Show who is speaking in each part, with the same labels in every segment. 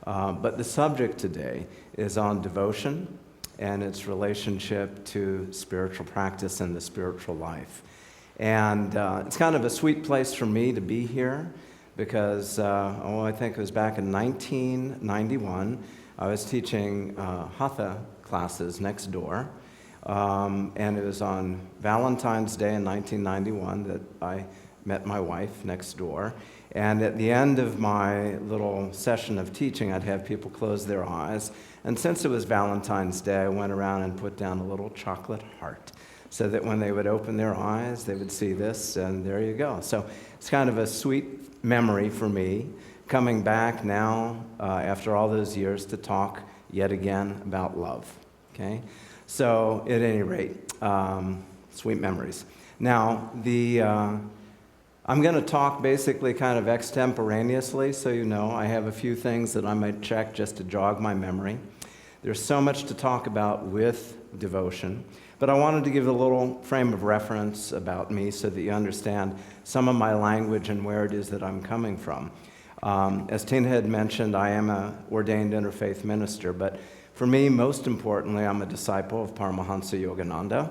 Speaker 1: But the subject today is on devotion and its relationship to spiritual practice and the spiritual life. And it's kind of a sweet place for me to be here because, I think it was back in 1991, I was teaching Hatha classes next door. And it was on Valentine's Day in 1991 that I met my wife next door. And at the end of my little session of teaching, I'd have people close their eyes. And since it was Valentine's Day, I went around and put down a little chocolate heart so that when they would open their eyes, they would see this, and there you go. So it's kind of a sweet memory for me, coming back now after all those years to talk yet again about love, okay? So at any rate, sweet memories. Now, I'm going to talk basically kind of extemporaneously, so you know. I have a few things that I might check just to jog my memory. There's so much to talk about with devotion, but I wanted to give a little frame of reference about me so that you understand some of my language and where it is that I'm coming from. As Tina had mentioned, I am an ordained Interfaith Minister, but for me, most importantly, I'm a disciple of Paramhansa Yogananda,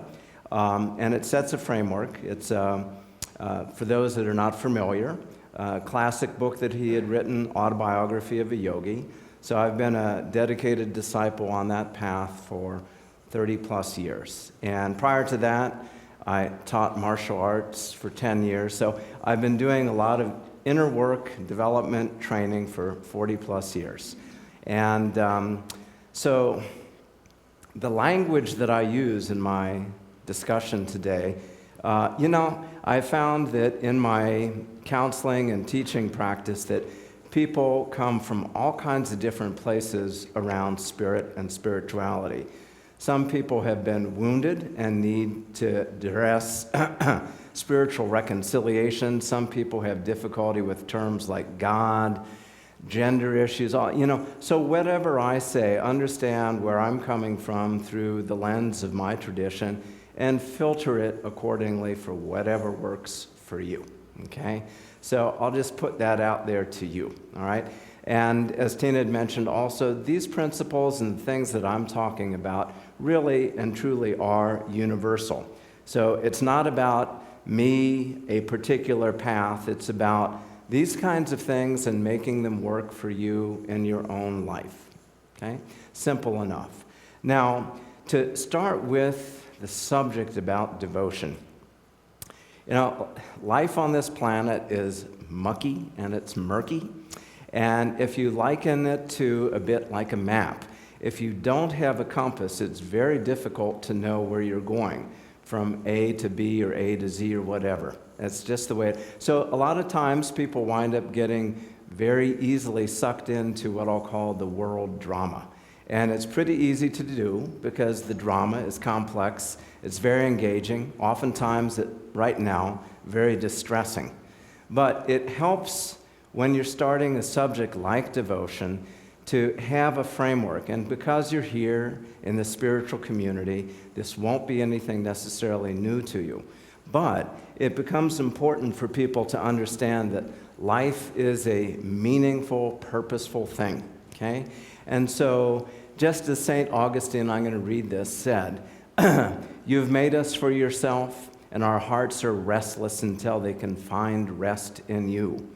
Speaker 1: and it sets a framework. It's for those that are not familiar, a classic book that he had written, Autobiography of a Yogi. So I've been a dedicated disciple on that path for 30 plus years. And prior to that, I taught martial arts for 10 years. So I've been doing a lot of inner work, development, training for 40 plus years. And so the language that I use in my discussion today, I found that in my counseling and teaching practice that people come from all kinds of different places around spirit and spirituality. Some people have been wounded and need to address spiritual reconciliation. Some people have difficulty with terms like God, gender issues, So whatever I say, understand where I'm coming from through the lens of my tradition and filter it accordingly for whatever works for you, okay? So I'll just put that out there to you, all right? And as Tina had mentioned also, these principles and things that I'm talking about really and truly are universal. So it's not about me, a particular path. It's about these kinds of things and making them work for you in your own life, okay? Simple enough. Now, to start with the subject about devotion. Life on this planet is mucky and it's murky. And if you liken it to a bit like a map, if you don't have a compass, it's very difficult to know where you're going from A to B or A to Z or whatever. That's just the way So a lot of times people wind up getting very easily sucked into what I'll call the world drama. And it's pretty easy to do because the drama is complex, it's very engaging, oftentimes, right now, very distressing. But it helps when you're starting a subject like devotion to have a framework. And because you're here in the spiritual community, this won't be anything necessarily new to you. But it becomes important for people to understand that life is a meaningful, purposeful thing, okay? And so, just as St. Augustine, I'm going to read this, said, "You've made us for yourself, and our hearts are restless until they can find rest in you."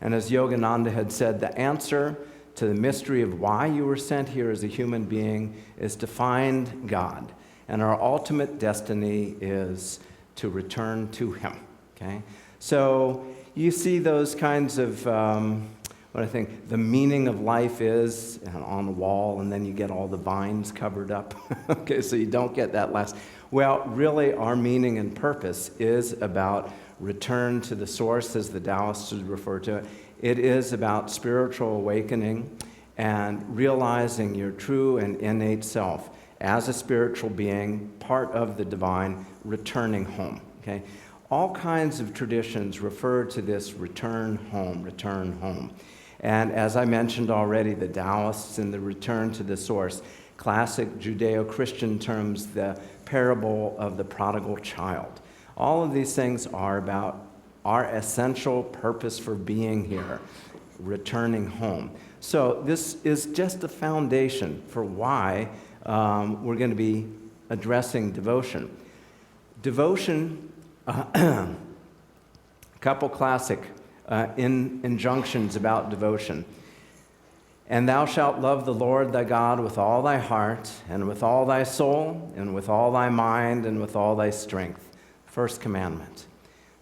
Speaker 1: And as Yogananda had said, the answer to the mystery of why you were sent here as a human being is to find God. And our ultimate destiny is to return to Him, okay? So you see those kinds of what I think the meaning of life is on the wall, and then you get all the vines covered up. Okay, so you don't get that last. Well, really, our meaning and purpose is about return to the source, as the Taoists would refer to it. It is about spiritual awakening and realizing your true and innate self as a spiritual being, part of the divine, returning home. Okay, all kinds of traditions refer to this return home, return home. And as I mentioned already, the Taoists in the return to the source, classic Judeo-Christian terms, the parable of the prodigal child. All of these things are about our essential purpose for being here, returning home. So this is just the foundation for why we're going to be addressing devotion. Devotion, a couple classic injunctions about devotion. And thou shalt love the Lord thy God with all thy heart, and with all thy soul, and with all thy mind, and with all thy strength. First commandment.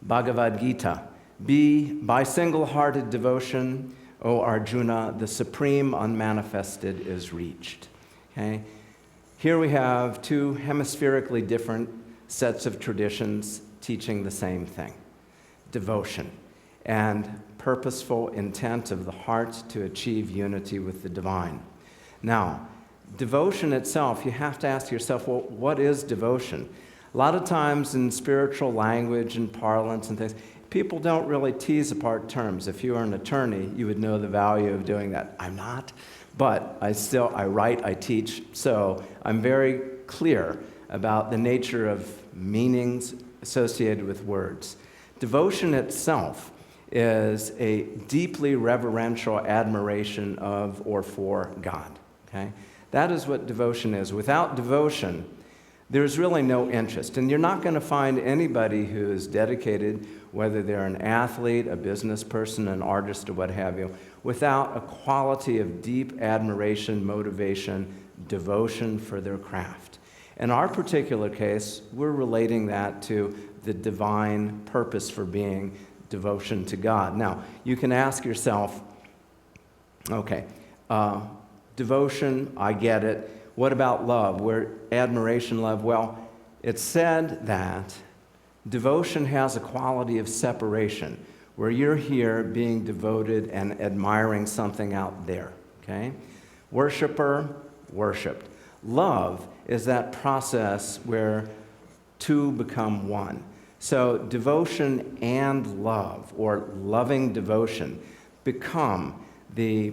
Speaker 1: Bhagavad Gita. Be by single-hearted devotion, O Arjuna, the supreme unmanifested is reached. Okay? Here we have two hemispherically different sets of traditions teaching the same thing. Devotion and purposeful intent of the heart to achieve unity with the divine. Now, devotion itself, you have to ask yourself, well, what is devotion? A lot of times in spiritual language and parlance and things, people don't really tease apart terms. If you were an attorney, you would know the value of doing that. I'm not, but I write, I teach, so I'm very clear about the nature of meanings associated with words. Devotion itself is a deeply reverential admiration of or for God. Okay? That is what devotion is. Without devotion, there's really no interest. And you're not going to find anybody who is dedicated, whether they're an athlete, a business person, an artist, or what have you, without a quality of deep admiration, motivation, devotion for their craft. In our particular case, we're relating that to the divine purpose for being, devotion to God. Now, you can ask yourself, okay, devotion, I get it. What about love? Where admiration, love? Well, it's said that devotion has a quality of separation, where you're here being devoted and admiring something out there, okay? Worshipper, worshiped. Love is that process where two become one. So devotion and love, or loving devotion, become the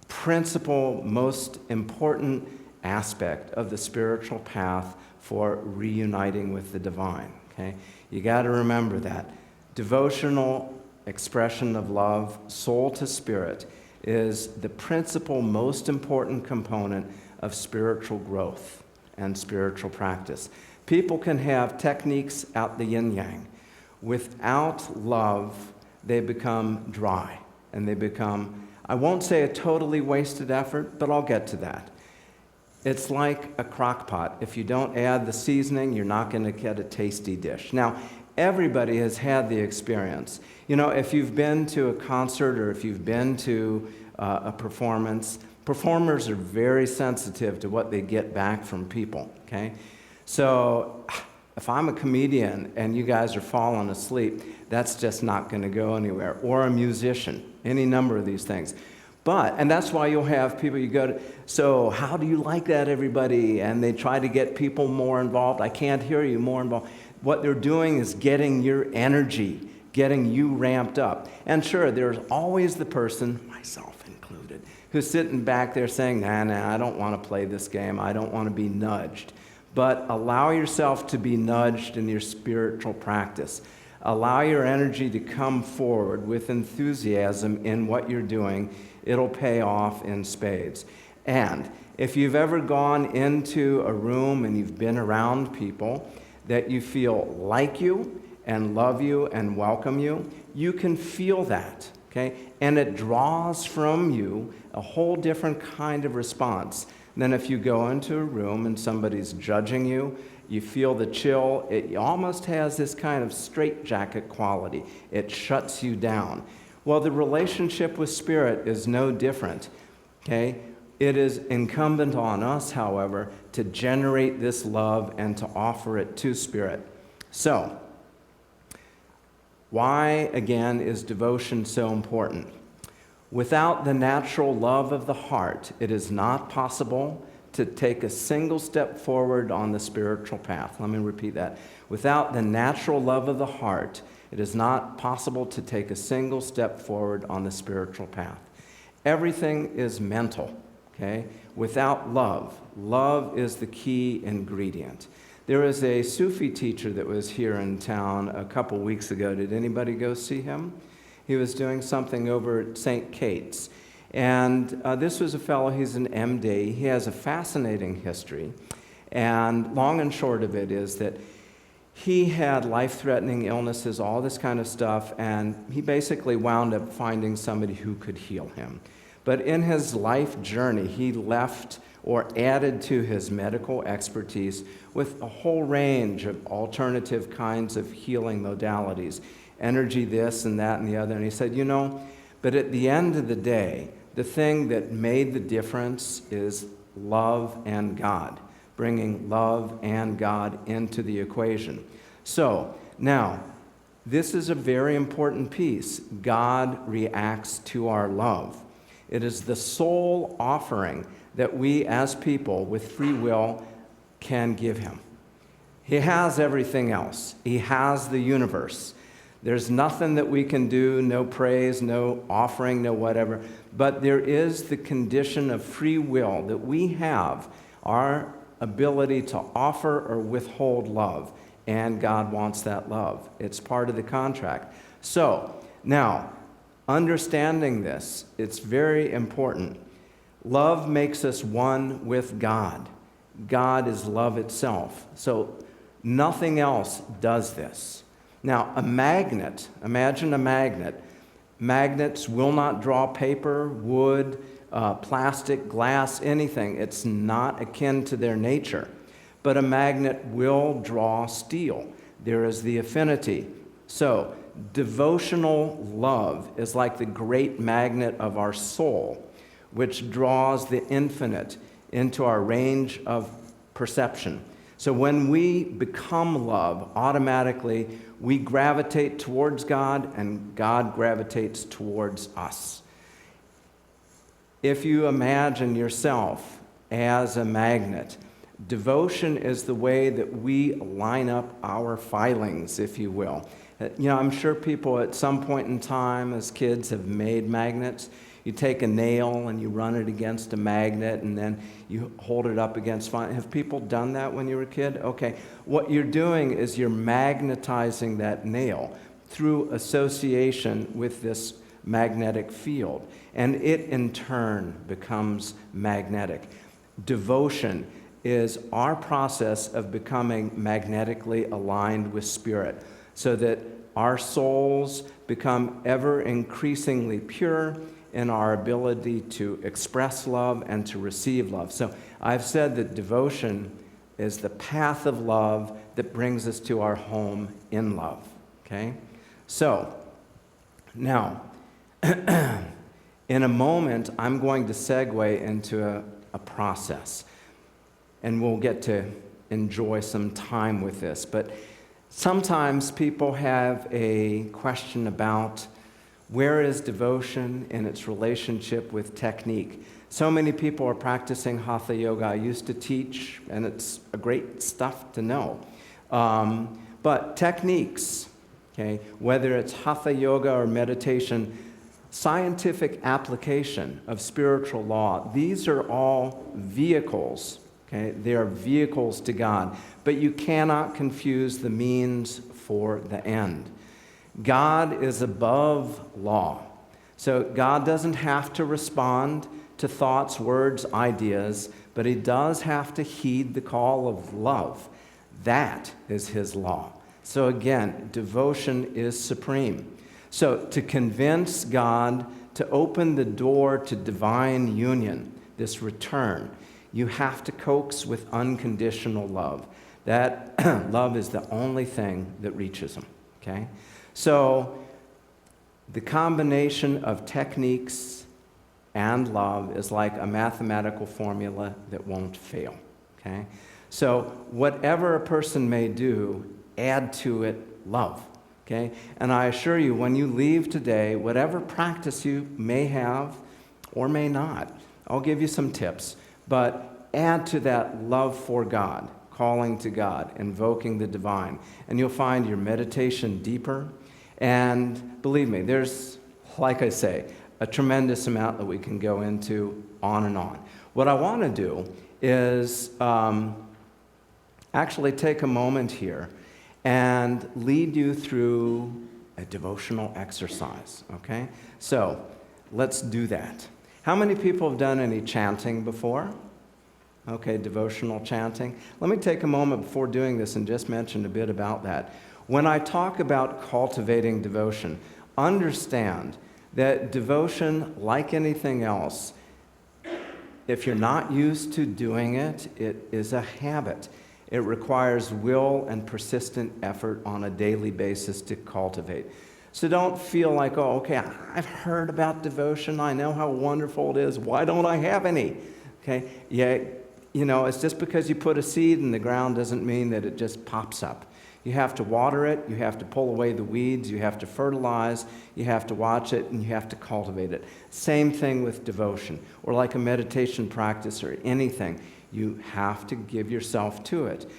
Speaker 1: principal, most important aspect of the spiritual path for reuniting with the divine. Okay? You got to remember that. Devotional expression of love, soul to spirit, is the principal, most important component of spiritual growth and spiritual practice. People can have techniques out the yin-yang. Without love, they become dry, and they become, I won't say a totally wasted effort, but I'll get to that. It's like a crock pot. If you don't add the seasoning, you're not going to get a tasty dish. Now, everybody has had the experience. You know, if you've been to a concert or if you've been to a performance, performers are very sensitive to what they get back from people, okay? So if I'm a comedian and you guys are falling asleep, that's just not going to go anywhere. Or a musician, any number of these things. And that's why you'll have people you go to, so how do you like that, everybody? And they try to get people more involved. I can't hear you, more involved. What they're doing is getting your energy, getting you ramped up. And sure, there's always the person, myself included, who's sitting back there saying, nah, I don't want to play this game. I don't want to be nudged. But allow yourself to be nudged in your spiritual practice. Allow your energy to come forward with enthusiasm in what you're doing. It'll pay off in spades. And if you've ever gone into a room and you've been around people that you feel like you and love you and welcome you, you can feel that, okay? And it draws from you a whole different kind of response than if you go into a room and somebody's judging you. You feel the chill. It almost has this kind of straitjacket quality. It shuts you down. Well, the relationship with Spirit is no different, okay? It is incumbent on us, however, to generate this love and to offer it to Spirit. So, why, again, is devotion so important? Without the natural love of the heart, it is not possible to take a single step forward on the spiritual path. Let me repeat that. Without the natural love of the heart, it is not possible to take a single step forward on the spiritual path. Everything is mental, okay? Without love, love is the key ingredient. There was a Sufi teacher that was here in town a couple weeks ago. Did anybody go see him? He was doing something over at St. Kate's. And this was a fellow, he's an MD. He has a fascinating history. And long and short of it is that he had life-threatening illnesses, all this kind of stuff, and he basically wound up finding somebody who could heal him. But in his life journey, he left or added to his medical expertise with a whole range of alternative kinds of healing modalities, energy this and that and the other. And he said, but at the end of the day, the thing that made the difference is love and God, bringing love and God into the equation. So, now, this is a very important piece. God reacts to our love. It is the sole offering that we as people with free will can give him. He has everything else. He has the universe. There's nothing that we can do, no praise, no offering, no whatever. But there is the condition of free will that we have, our ability to offer or withhold love. And God wants that love. It's part of the contract. So, now, understanding this, it's very important. Love makes us one with God. God is love itself. So, nothing else does this. Now, a magnet, imagine a magnet. Magnets will not draw paper, wood, plastic, glass, anything. It's not akin to their nature. But a magnet will draw steel. There is the affinity. So, devotional love is like the great magnet of our soul, which draws the infinite into our range of perception. So when we become love, automatically we gravitate towards God and God gravitates towards us. If you imagine yourself as a magnet, devotion is the way that we line up our filings, if you will. I'm sure people at some point in time as kids have made magnets. You take a nail and you run it against a magnet and then you hold it up against fire. Have people done that when you were a kid? Okay. What you're doing is you're magnetizing that nail through association with this magnetic field. And it in turn becomes magnetic. Devotion is our process of becoming magnetically aligned with Spirit so that our souls become ever increasingly pure in our ability to express love and to receive love. So I've said that devotion is the path of love that brings us to our home in love, okay? So, now, in a moment, I'm going to segue into a process, and we'll get to enjoy some time with this. But sometimes people have a question about where is devotion in its relationship with technique? So many people are practicing Hatha Yoga. I used to teach, and it's a great stuff to know. But techniques, okay, whether it's Hatha Yoga or meditation, scientific application of spiritual law, these are all vehicles, okay? They are vehicles to God. But you cannot confuse the means for the end. God is above law. So God doesn't have to respond to thoughts, words, ideas, but he does have to heed the call of love. That is his law. So again, devotion is supreme. So to convince God to open the door to divine union, this return, you have to coax with unconditional love. That love is the only thing that reaches him, okay? So, the combination of techniques and love is like a mathematical formula that won't fail, okay? So, whatever a person may do, add to it love, okay? And I assure you, when you leave today, whatever practice you may have or may not, I'll give you some tips, but add to that love for God, calling to God, invoking the divine, and you'll find your meditation deeper. And believe me, there's, like I say, a tremendous amount that we can go into on and on. What I want to do is actually take a moment here and lead you through a devotional exercise, okay? So let's do that. How many people have done any chanting before? Okay, devotional chanting. Let me take a moment before doing this and just mention a bit about that. When I talk about cultivating devotion, understand that devotion, like anything else, if you're not used to doing it, it is a habit. It requires will and persistent effort on a daily basis to cultivate. So don't feel like, oh, okay, I've heard about devotion. I know how wonderful it is. Why don't I have any? Okay, yeah, it's just because you put a seed in the ground doesn't mean that it just pops up. You have to water it, you have to pull away the weeds, you have to fertilize, you have to watch it, and you have to cultivate it. Same thing with devotion, or like a meditation practice or anything. You have to give yourself to it.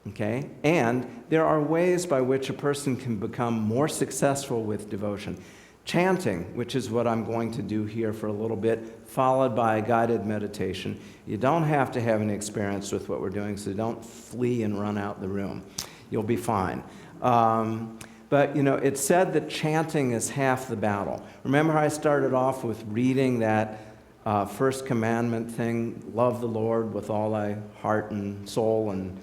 Speaker 1: Okay? And there are ways by which a person can become more successful with devotion. Chanting, which is what I'm going to do here for a little bit, followed by a guided meditation. You don't have to have any experience with what we're doing, so don't flee and run out the room. You'll be fine. But it's said that chanting is half the battle. Remember how I started off with reading that first commandment thing, love the Lord with all thy heart and soul and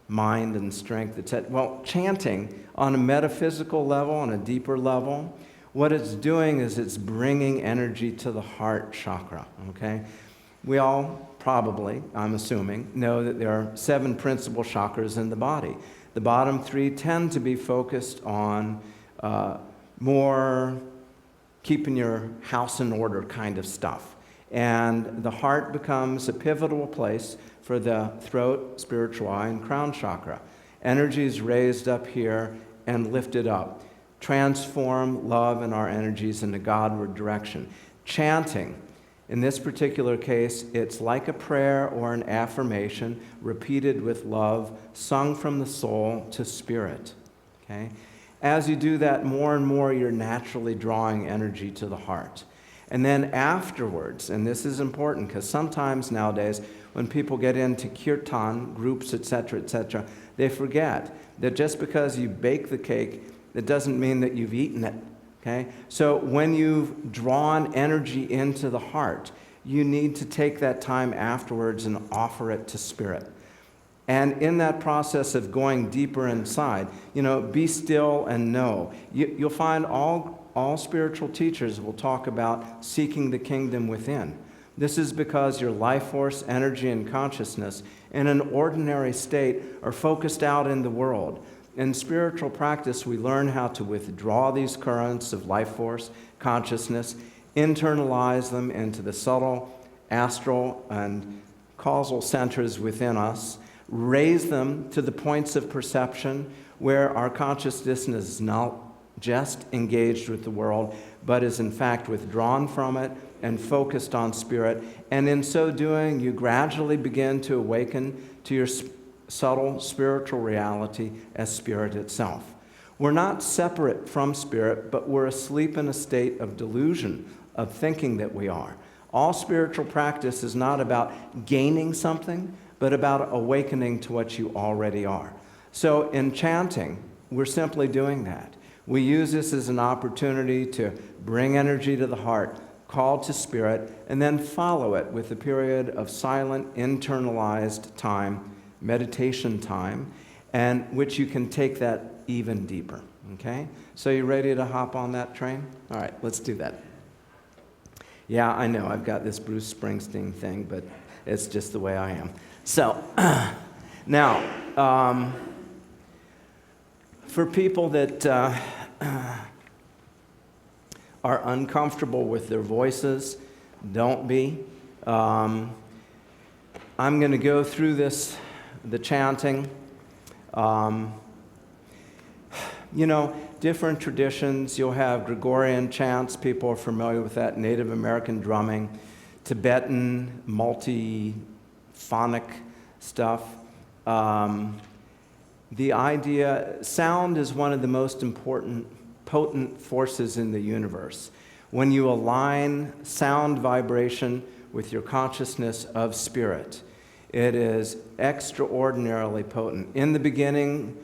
Speaker 1: mind and strength, etc. Well, chanting on a metaphysical level, on a deeper level, what it's doing is it's bringing energy to the heart chakra, okay? We all probably, I'm assuming, know that there are 7 principal chakras in the body. The bottom 3 tend to be focused on more keeping your house in order kind of stuff. And the heart becomes a pivotal place for the throat, spiritual eye, and crown chakra. Energy is raised up here and lifted up. Transform love and our energies in a Godward direction. Chanting, in this particular case, it's like a prayer or an affirmation repeated with love, sung from the soul to spirit. Okay? As you do that more and more, you're naturally drawing energy to the heart. And then afterwards, and this is important because sometimes nowadays when people get into kirtan, groups, etc., they forget that just because you bake the cake, that doesn't mean that you've eaten it. Okay? So when you've drawn energy into the heart, you need to take that time afterwards and offer it to Spirit. And in that process of going deeper inside, be still and know. You'll find all spiritual teachers will talk about seeking the kingdom within. This is because your life force, energy, and consciousness in an ordinary state are focused out in the world. In spiritual practice, we learn how to withdraw these currents of life force, consciousness, internalize them into the subtle, astral, and causal centers within us, raise them to the points of perception where our consciousness is not just engaged with the world, but is in fact withdrawn from it and focused on spirit. And in so doing, you gradually begin to awaken to your subtle spiritual reality as spirit itself. We're not separate from spirit, but we're asleep in a state of delusion, of thinking that we are. All spiritual practice is not about gaining something, but about awakening to what you already are. So in chanting, we're simply doing that. We use this as an opportunity to bring energy to the heart, call to spirit, and then follow it with a period of silent, internalized time, meditation time, and which you can take that even deeper, okay? So you ready to hop on that train? All right, let's do that. Yeah, I know, I've got this Bruce Springsteen thing, but it's just the way I am. So, now, for people that are uncomfortable with their voices, don't be. I'm going to go through the chanting. Different traditions. You'll have Gregorian chants. People are familiar with that. Native American drumming. Tibetan, multi-phonic stuff. The idea, sound is one of the most important, potent forces in the universe. When you align sound vibration with your consciousness of spirit, it is extraordinarily potent. In the beginning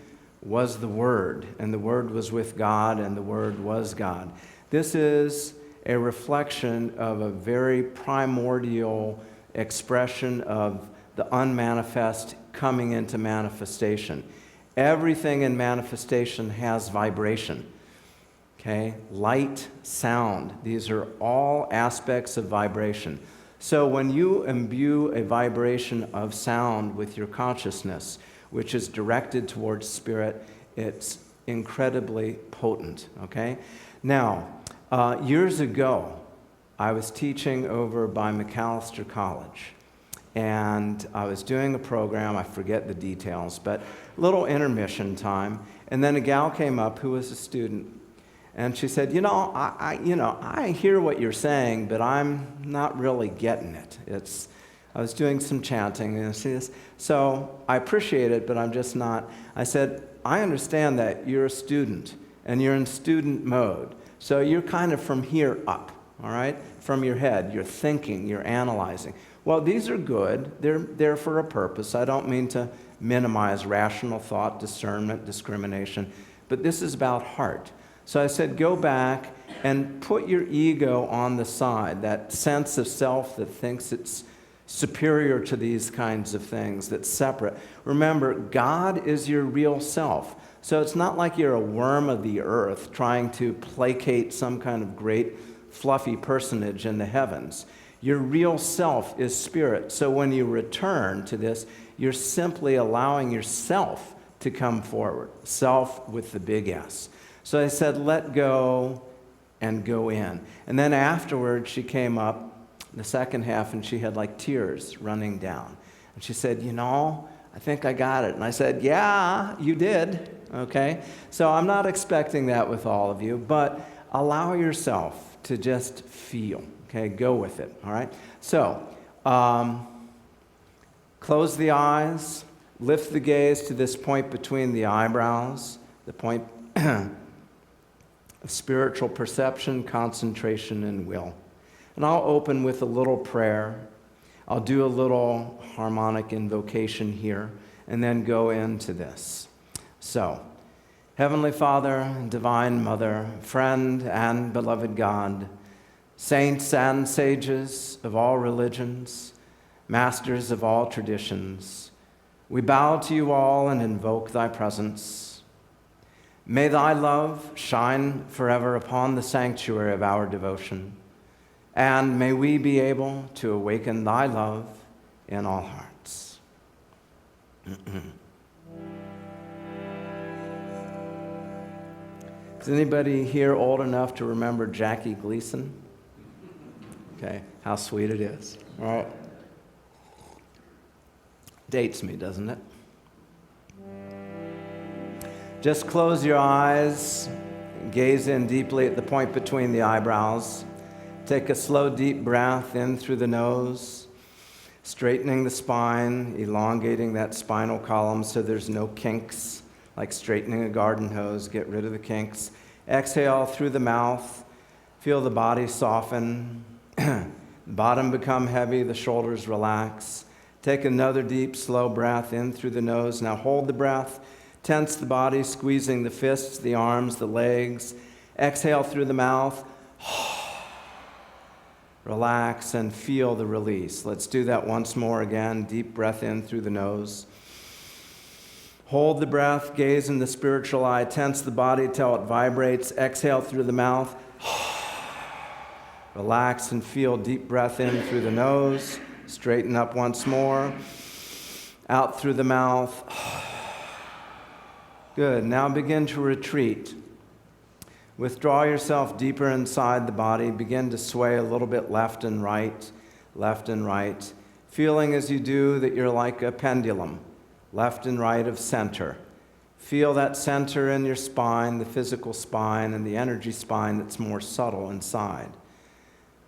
Speaker 1: was the Word, and the Word was with God, and the Word was God. This is a reflection of a very primordial expression of the unmanifest coming into manifestation. Everything in manifestation has vibration. Okay? Light, sound, these are all aspects of vibration. So when you imbue a vibration of sound with your consciousness, which is directed towards spirit, it's incredibly potent. Okay? Now, years ago, I was teaching over by McAllister College, and I was doing a program, I forget the details, but a little intermission time, and then a gal came up who was a student, and she said, I hear what you're saying, but I'm not really getting it. I was doing some chanting, and see this, so I appreciate it, but I'm just not. I said, I understand that you're a student, and you're in student mode, so you're kind of from here up, all right? From your head, you're thinking, you're analyzing. Well, these are good. They're there for a purpose. I don't mean to minimize rational thought, discernment, discrimination, but this is about heart. So I said, go back and put your ego on the side, that sense of self that thinks it's superior to these kinds of things, that's separate. Remember, God is your real self. So it's not like you're a worm of the earth trying to placate some kind of great fluffy personage in the heavens. Your real self is spirit. So when you return to this, you're simply allowing yourself to come forward. Self with the big S. So I said, let go and go in. And then afterwards, she came up the second half, and she had like tears running down. And she said, I think I got it. And I said, yeah, you did. Okay? So I'm not expecting that with all of you, but allow yourself to just feel. Okay, go with it, all right? So, close the eyes, lift the gaze to this point between the eyebrows, the point of spiritual perception, concentration, and will. And I'll open with a little prayer. I'll do a little harmonic invocation here, and then go into this. So, Heavenly Father, Divine Mother, friend and beloved God, saints and sages of all religions, masters of all traditions, we bow to you all and invoke thy presence. May thy love shine forever upon the sanctuary of our devotion, and may we be able to awaken thy love in all hearts. Is anybody here old enough to remember Jackie Gleason? Okay, how sweet it is. All right. Dates me, doesn't it? Just close your eyes, gaze in deeply at the point between the eyebrows. Take a slow, deep breath in through the nose, straightening the spine, elongating that spinal column so there's no kinks, like straightening a garden hose, get rid of the kinks. Exhale through the mouth, feel the body soften. The bottom become heavy, the shoulders relax. Take another deep, slow breath in through the nose. Now hold the breath. Tense the body, squeezing the fists, the arms, the legs. Exhale through the mouth. Relax and feel the release. Let's do that once more again. Deep breath in through the nose. Hold the breath, gaze in the spiritual eye. Tense the body till it vibrates. Exhale through the mouth. Relax and feel deep breath in through the nose. Straighten up once more. Out through the mouth. Good. Now begin to retreat. Withdraw yourself deeper inside the body. Begin to sway a little bit left and right, feeling as you do that you're like a pendulum, left and right of center. Feel that center in your spine, the physical spine, and the energy spine that's more subtle inside.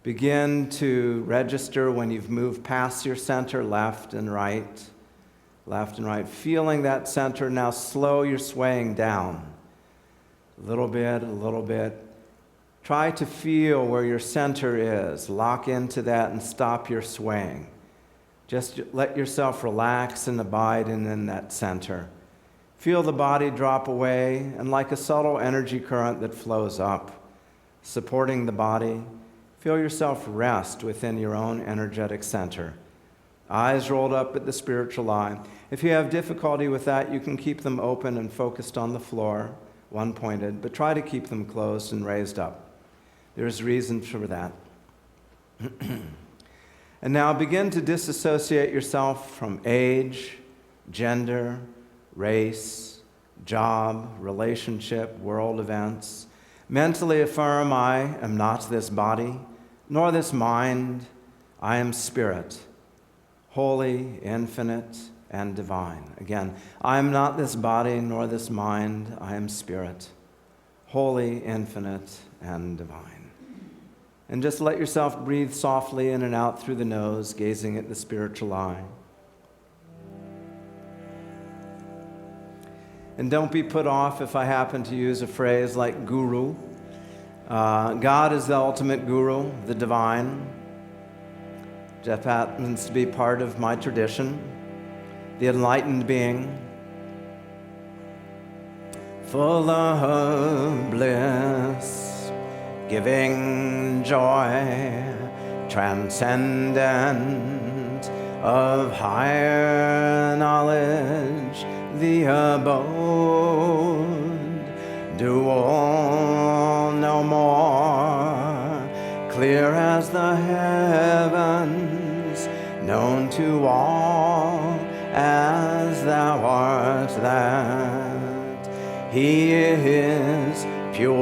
Speaker 1: Begin to register when you've moved past your center, left and right, feeling that center. Now slow your swaying down. A little bit. Try to feel where your center is. Lock into that and stop your swaying. Just let yourself relax and abide in that center. Feel the body drop away, and like a subtle energy current that flows up, supporting the body, Feel yourself rest within your own energetic center. Eyes rolled up at the spiritual eye. If you have difficulty with that, you can keep them open and focused on the floor, one-pointed, but try to keep them closed and raised up. There's reason for that. And now begin to disassociate yourself from age, gender, race, job, relationship, world events. Mentally affirm, I am not this body, nor this mind. I am spirit, holy, infinite, and divine. Again, I am not this body, nor this mind. I am spirit, holy, infinite, and divine. And just let yourself breathe softly in and out through the nose, gazing at the spiritual eye. And don't be put off if I happen to use a phrase like guru. God is the ultimate guru, the divine. That happens to be part of my tradition. The enlightened being, full of bliss, giving joy, transcendent, of higher knowledge, the abode, dual no more, clear as the heavens, known to all as thou art that. He is pure,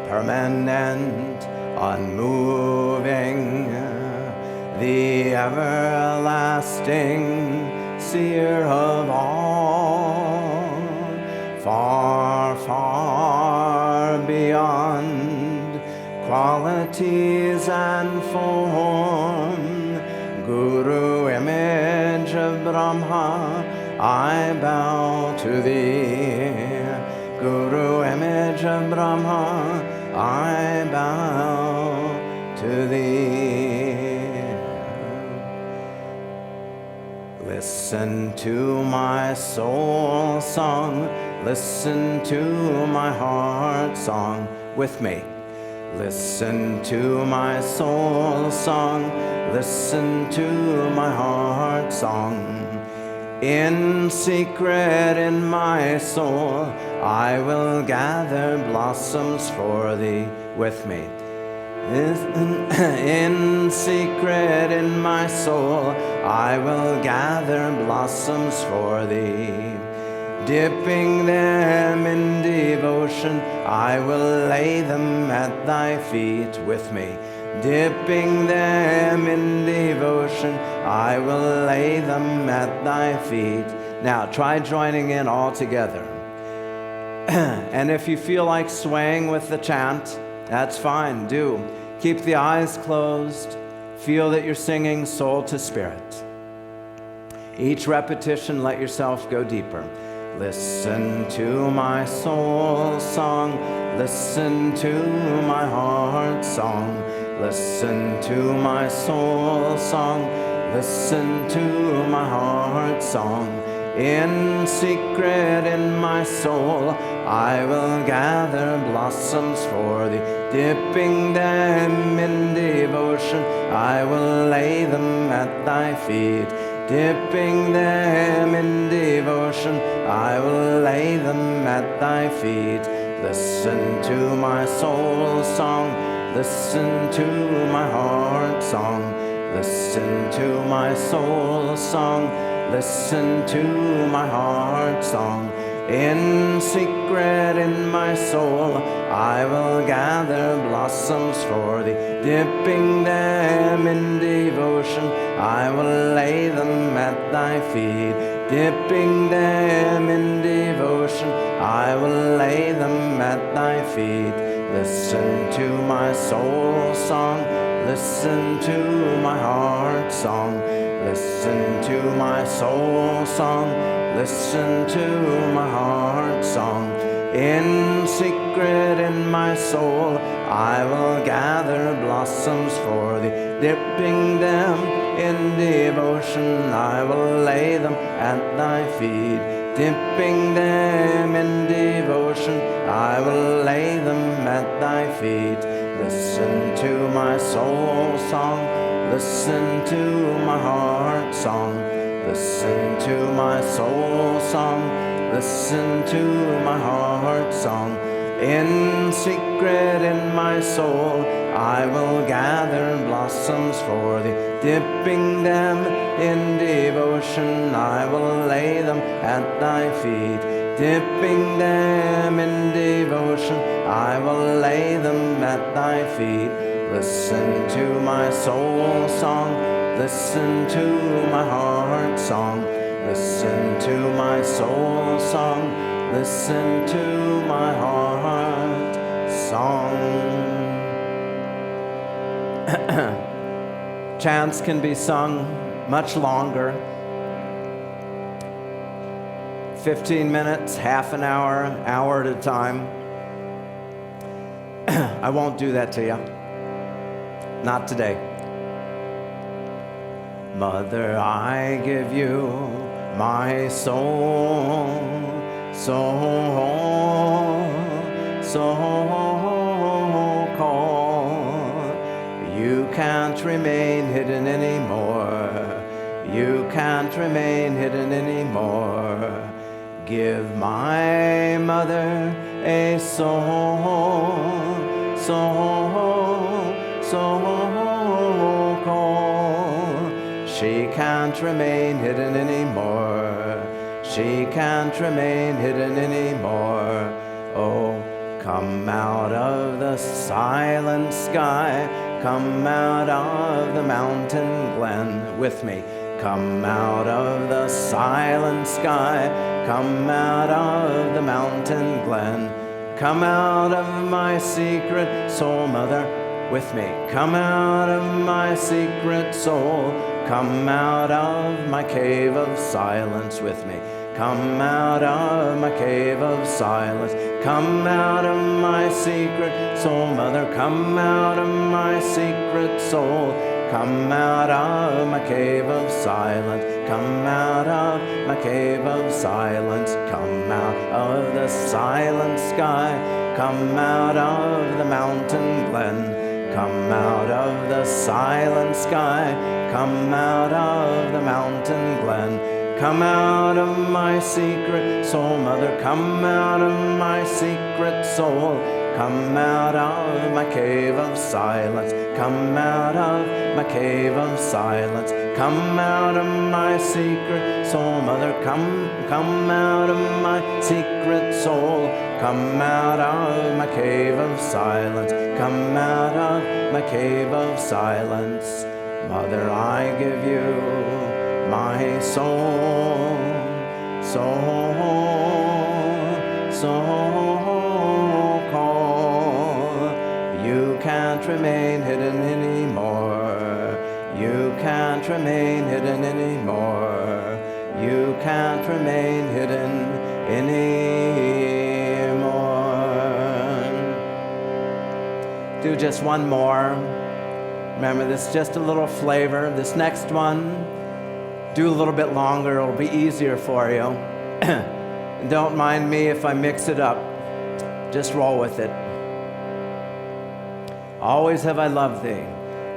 Speaker 1: permanent, unmoving, the everlasting seer of all, far, far beyond qualities and form. Guru, image of Brahma, I bow to thee. Guru, image of Brahma, I bow to thee. Listen to my soul song, listen to my heart song with me. Listen to my soul song, listen to my heart song. In secret in my soul, I will gather blossoms for thee with me. In secret in my soul, I will gather blossoms for thee. Dipping them in devotion, I will lay them at thy feet with me. Dipping them in devotion, I will lay them at thy feet. Now try joining in all together. And if you feel like swaying with the chant, that's fine, do. Keep the eyes closed. Feel that you're singing soul to spirit. Each repetition, let yourself go deeper. Listen to my soul song, listen to my heart song, listen to my soul song, listen to my heart song. In secret in my soul, I will gather blossoms for thee. Dipping them in devotion, I will lay them at thy feet. Dipping them in devotion, I will lay them at thy feet. Listen to my soul song, listen to my heart song, listen to my soul song, listen to my heart song. In secret in my soul, I will gather blossoms for thee. Dipping them in devotion, I will lay them at thy feet. Dipping them in devotion, I will lay them at thy feet. Listen to my soul song, listen to my heart song, listen to my soul song, listen to my heart song. In secret in my soul, I will gather blossoms for thee. Dipping them in devotion, I will lay them at thy feet. Dipping them in devotion, I will lay them at thy feet. Listen to my soul song. Listen to my heart song. Listen to my soul song. Listen to my heart song. In secret in my soul, I will gather blossoms for thee. Dipping them in devotion, I will lay them at thy feet. Dipping them in devotion, I will lay them at thy feet. Listen to my soul song. Listen to my heart song. Listen to my soul song. Listen to my heart song. Chants can be sung much longer. 15 minutes, half an hour, hour at a time. I won't do that to you. Not today. Mother, I give you my soul, so called. You can't remain hidden anymore. You can't remain hidden anymore. Give my mother a soul, called. She can't remain hidden anymore. She can't remain hidden anymore. Oh, come out of the silent sky. Come out of the mountain glen with me. Come out of the silent sky. Come out of the mountain glen. Come out of my secret soul, mother, with me. Come out of my secret soul. Come out of my cave of silence with me. Come out of my cave of silence. Come out of my secret soul, mother. Come out of my secret soul. Come out of my cave of silence. Come out of my cave of silence. Come out of the silent sky. Come out of the mountain glen. Come out of the silent sky. Come out of the mountain glen. Come out of my secret soul, mother. Come out of my secret soul. Come out of my cave of silence. Come out of my cave of silence. Come out of my secret soul, mother. Come out of my secret soul. Come out of my cave of silence. Come out of my cave of silence. Mother, I give you my soul, called. You can't remain hidden anymore. You can't remain hidden anymore. You can't remain hidden anymore. Do just one more. Remember, this is just a little flavor. This next one, do a little bit longer. It'll be easier for you. And don't mind me if I mix it up. Just roll with it. Always have I loved thee.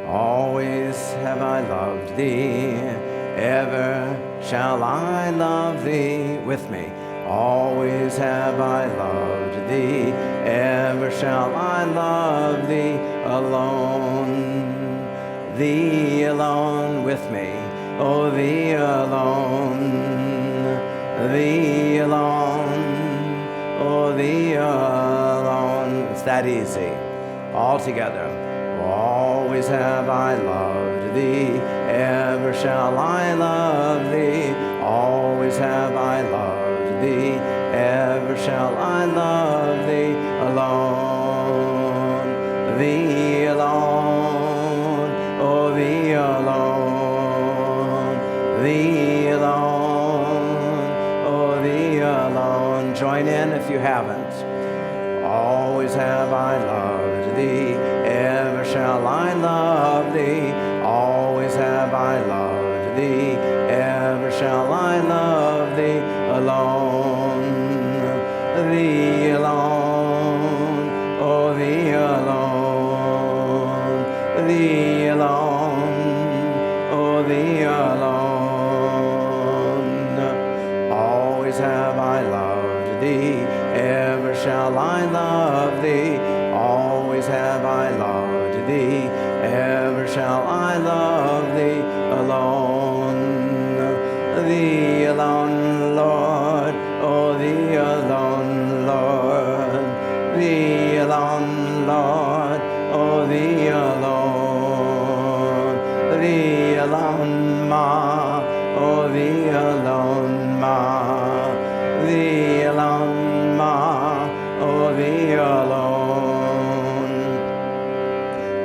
Speaker 1: Always have I loved thee. Ever shall I love thee with me. Always have I loved thee. Ever shall I love thee alone. Thee alone with me. Oh, thee alone. Thee alone. Oh, thee alone. It's that easy. All together. Always have I loved thee. Ever shall I love thee. Always have I loved thee. Ever shall I love thee alone. Thee alone. Oh, thee alone. Thee alone. Oh, thee alone. Join in if you haven't. Always have I loved thee. Ever shall I love thee. Always have I loved thee. Ever shall I love thee alone. Thee alone. Oh, thee alone. Thee alone. Always have I loved Thee, ever shall I love Thee. Always have I loved Thee, ever shall I love Thee alone. Thee alone, Lord, oh Thee alone, Lord. Thee alone, Lord, oh Thee alone. Thee alone, Ma, oh Thee alone, Ma. Thee alone, Ma, oh Thee alone.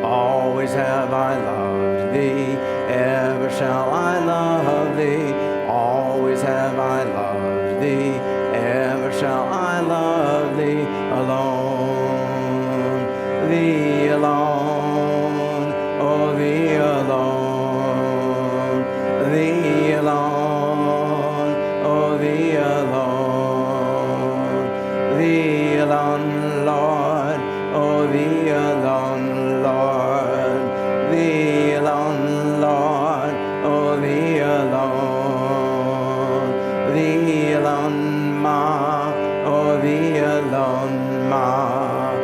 Speaker 1: Always have I loved Thee, ever shall I love Thee. Always have I loved Thee, ever shall I love Thee alone. Thee alone, oh Thee alone. Thee alone, oh Thee alone. Thee alone, Lord, oh Thee alone, Lord. Thee alone, Lord, oh Thee alone. Thee alone, Ma, oh Thee alone, Ma.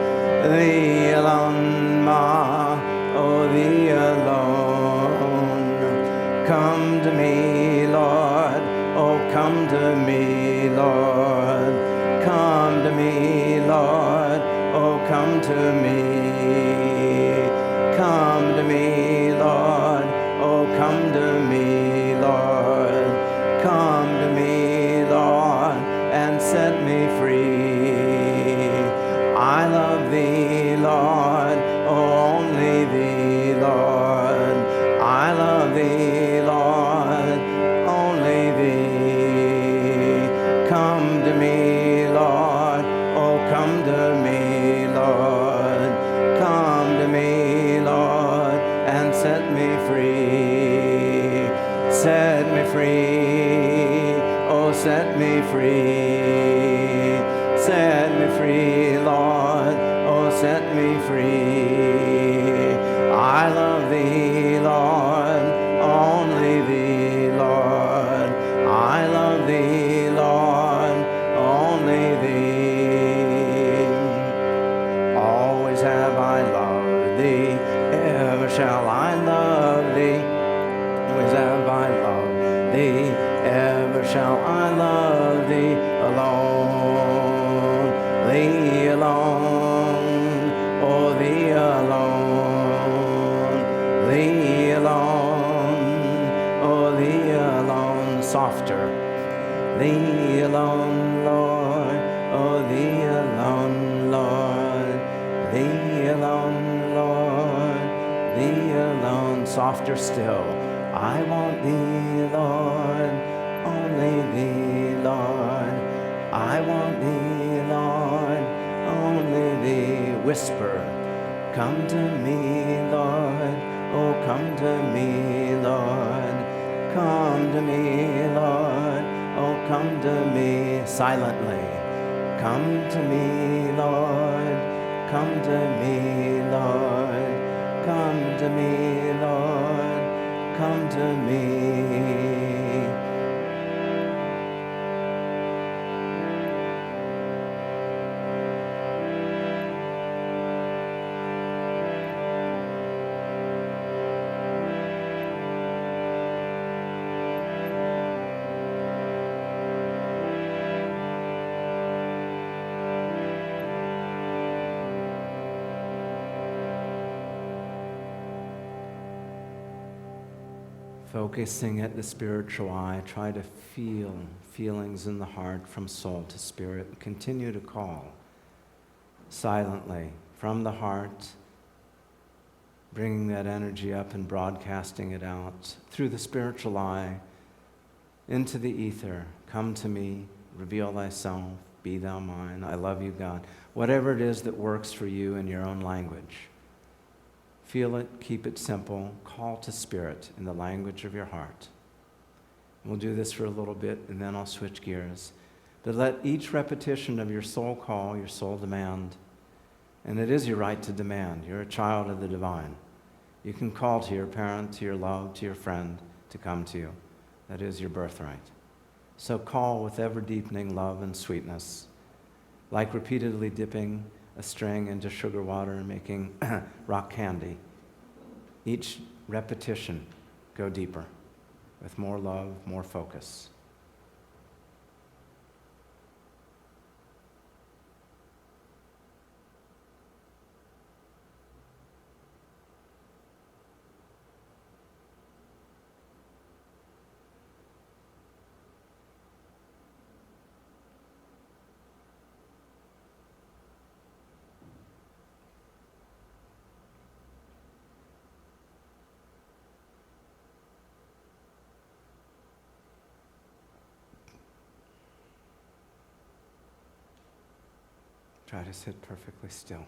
Speaker 1: Thee alone, Ma, oh Thee alone. Come to me, Lord, oh come to me, Lord. Come to me, Lord, oh come to me. Come to me, Lord, oh come to me, Lord. Come to me, Lord, and set me free. I love Thee, Lord, oh only Thee, Lord. I love Thee, Lord, only Thee. Come to me, Lord, oh come to me, Lord. Come to me, Lord, and set me free. Set me free, oh set me free. Set me free, Lord, oh set me free. I love Thee, Lord, only Thee, Lord. I love Thee, Lord, only Thee. Always have I loved Thee, ever shall I love Thee. Always have I loved Thee, ever shall I love Thee alone. Thee alone, oh Thee alone. Thee alone, oh Thee alone. Softer. Thee alone, Lord, oh Thee alone, Lord. Thee alone, Lord, Thee alone. Softer still. I want Thee, Lord, only Thee, Lord. I want Thee, Lord, only Thee. Whisper, come to me, Lord, oh come to me, Lord. Come to me, Lord, oh come to me. Silently, come to me, Lord, come to me, Lord. Come to me, Lord, come to me. Focusing at the spiritual eye, try to feel feelings in the heart from soul to spirit. Continue to call silently from the heart, bringing that energy up and broadcasting it out through the spiritual eye into the ether. Come to me, reveal thyself, be thou mine. I love you, God. Whatever it is that works for you in your own language. Feel it, keep it simple, call to spirit in the language of your heart. We'll do this for a little bit and then I'll switch gears. But let each repetition of your soul call, your soul demand, and it is your right to demand. You're a child of the divine. You can call to your parent, to your love, to your friend, to come to you. That is your birthright. So call with ever-deepening love and sweetness, like repeatedly dipping a string into sugar water and making rock candy. Each repetition, go deeper, with more love, more focus. Try to sit perfectly still.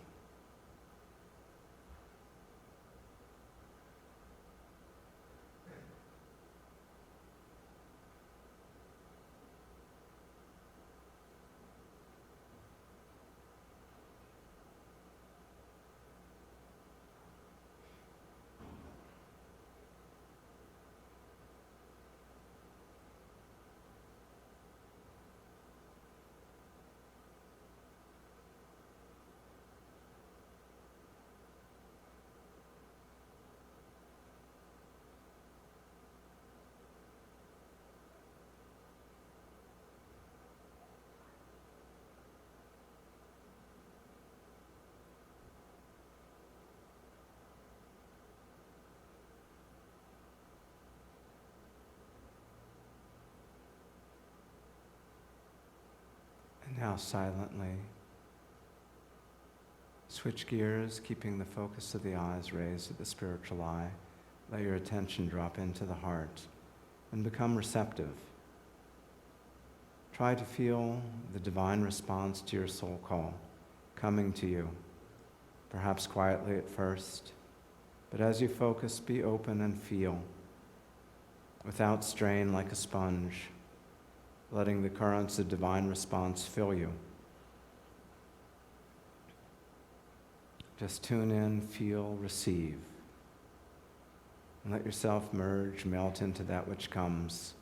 Speaker 1: Now silently switch gears, keeping the focus of the eyes raised at the spiritual eye. Let your attention drop into the heart and become receptive. Try to feel the divine response to your soul call coming to you, perhaps quietly at first, but as you focus, be open and feel, without strain, like a sponge, letting the currents of divine response fill you. Just tune in, feel, receive, and let yourself merge, melt into that which comes.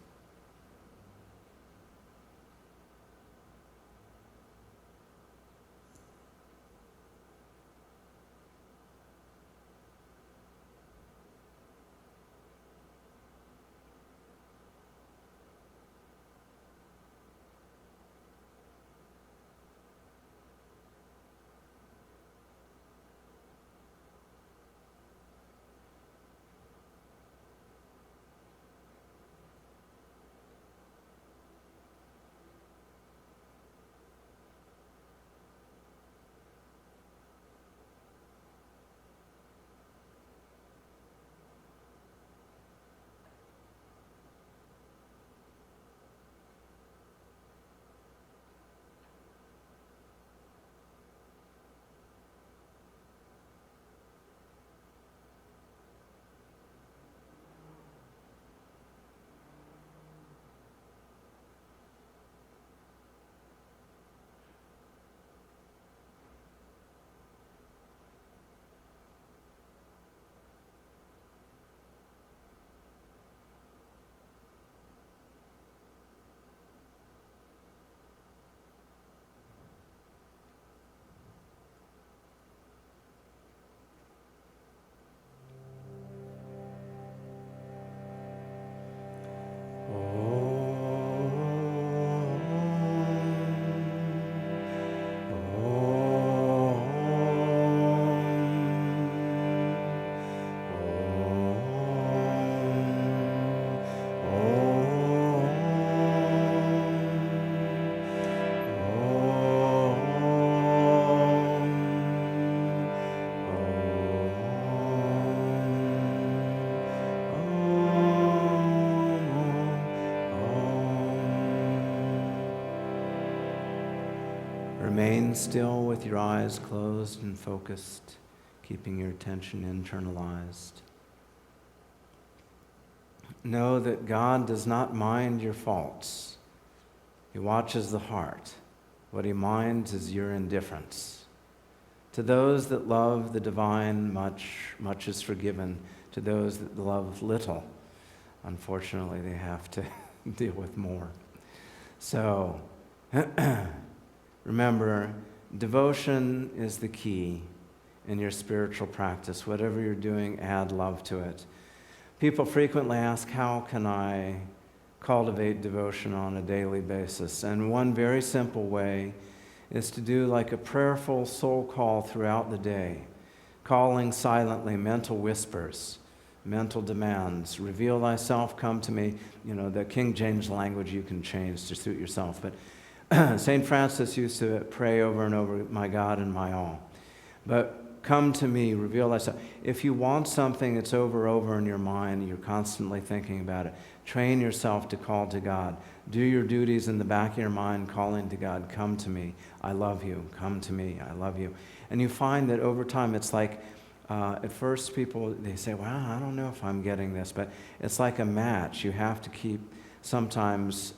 Speaker 1: Remain still with your eyes closed and focused, keeping your attention internalized. Know that God does not mind your faults. He watches the heart. What he minds is your indifference. To those that love the divine, much is forgiven. To those that love little, unfortunately, they have to deal with more. So, remember, devotion is the key in your spiritual practice. Whatever you're doing, add love to it. People frequently ask, how can I cultivate devotion on a daily basis? And one very simple way is to do like a prayerful soul call throughout the day, calling silently mental whispers, mental demands. Reveal thyself, come to me. The King James language you can change to suit yourself. But St. Francis used to pray over and over, my God and my all. But come to me, reveal thyself. If you want something that's over in your mind, you're constantly thinking about it, train yourself to call to God. Do your duties in the back of your mind, calling to God, come to me, I love you, come to me, I love you. And you find that over time, it's like, at first people, they say, well, I don't know if I'm getting this, but it's like a match. You have to keep sometimes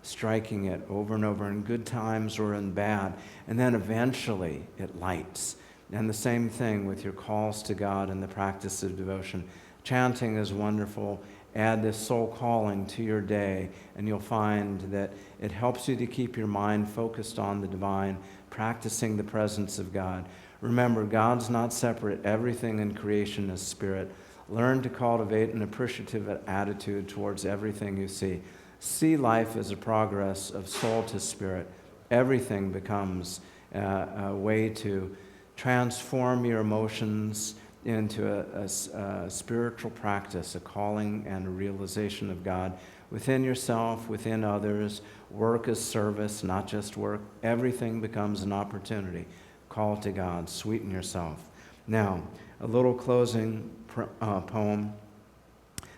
Speaker 1: striking it over and over in good times or in bad, and then eventually it lights. And the same thing with your calls to God and the practice of devotion. Chanting is wonderful. Add this soul calling to your day, and you'll find that it helps you to keep your mind focused on the divine, practicing the presence of God. Remember, God's not separate. Everything in creation is spirit. Learn to cultivate an appreciative attitude towards everything you see. See life as a progress of soul to spirit. Everything becomes a way to transform your emotions into a spiritual practice, a calling and a realization of God within yourself, within others. Work is service, not just work. Everything becomes an opportunity. Call to God, sweeten yourself. Now, a little closing poem,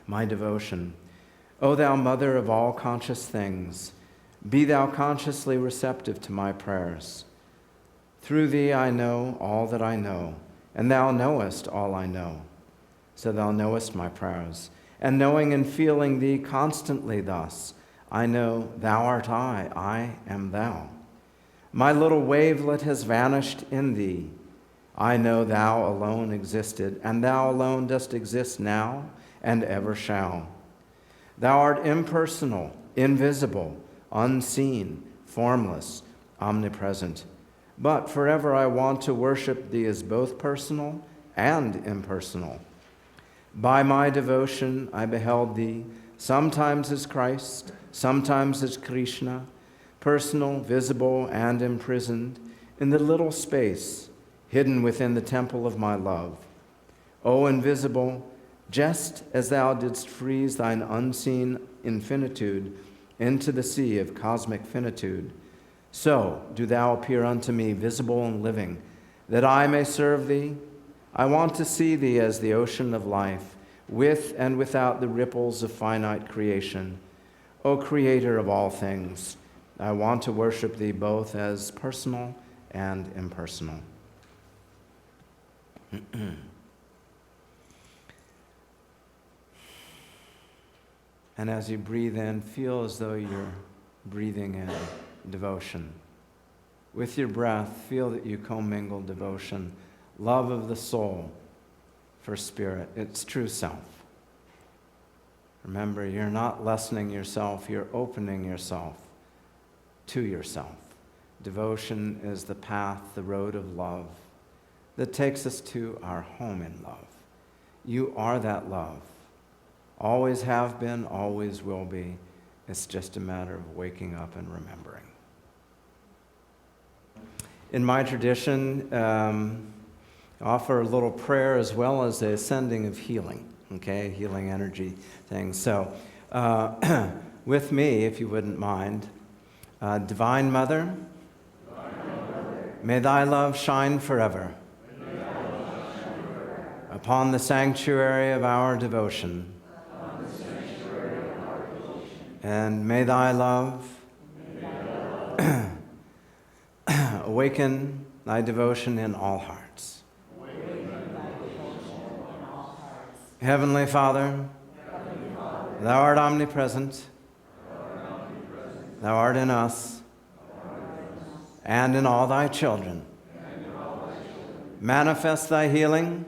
Speaker 1: my devotion. O thou mother of all conscious things, be thou consciously receptive to my prayers. Through thee I know all that I know, and thou knowest all I know. So thou knowest my prayers, and knowing and feeling thee constantly thus, I know thou art I am thou. My little wavelet has vanished in thee. I know thou alone existed, and thou alone dost exist now and ever shall. Thou art impersonal, invisible, unseen, formless, omnipresent. But forever I want to worship thee as both personal and impersonal. By my devotion I beheld thee, sometimes as Christ, sometimes as Krishna, personal, visible, and imprisoned in the little space hidden within the temple of my love. O invisible, just as thou didst freeze thine unseen infinitude into the sea of cosmic finitude, so do thou appear unto me visible and living, that I may serve thee. I want to see thee as the ocean of life, with and without the ripples of finite creation. O Creator of all things, I want to worship thee both as personal and impersonal. And as you breathe in, feel as though you're breathing in devotion. With your breath, feel that you commingle devotion, love of the soul for spirit, its true self. Remember, you're not lessening yourself, you're opening yourself to yourself. Devotion is the path, the road of love that takes us to our home in love. You are that love. Always have been, always will be. It's just a matter of waking up and remembering. In my tradition, I offer a little prayer as well as a sending of healing, okay, healing energy things. So with me, if you wouldn't mind, Divine Mother, may thy love shine forever upon the sanctuary of our devotion. And may thy love awaken thy devotion in all hearts. Heavenly Father, thou art omnipresent. Thou art in us and in all thy children. Manifest thy healing,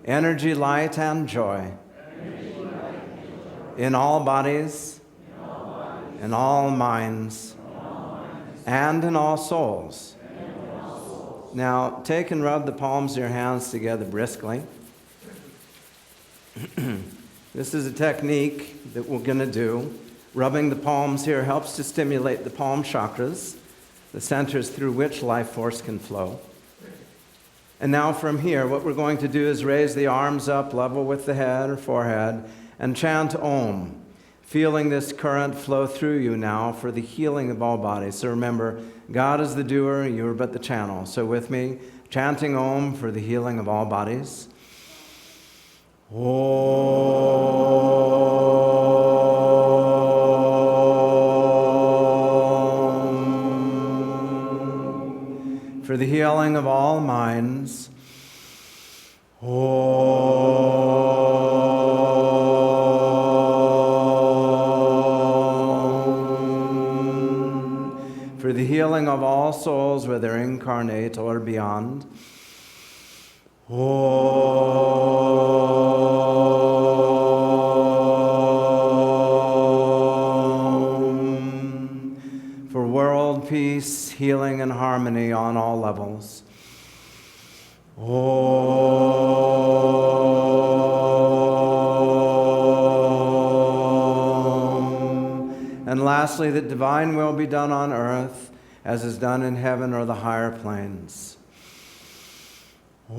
Speaker 1: energy, light, and joy in all bodies, in all minds, and in all souls. Now, take and rub the palms of your hands together briskly. This is a technique that we're going to do. Rubbing the palms here helps to stimulate the palm chakras, the centers through which life force can flow. And now from here, what we're going to do is raise the arms up level with the head or forehead and chant Om, feeling this current flow through you now for the healing of all bodies. So remember, God is the doer, you are but the channel. So with me, chanting Om for the healing of all bodies. Om. For the healing of all minds. Om. For the healing of all souls, whether incarnate or beyond. Om. For world peace, healing, and harmony on all levels. Om. And lastly, that divine will be done on earth as is done in heaven or the higher planes. Om.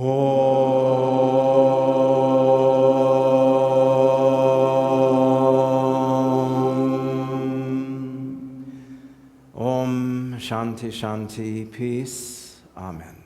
Speaker 1: Shanti, Shanti, peace. Amen.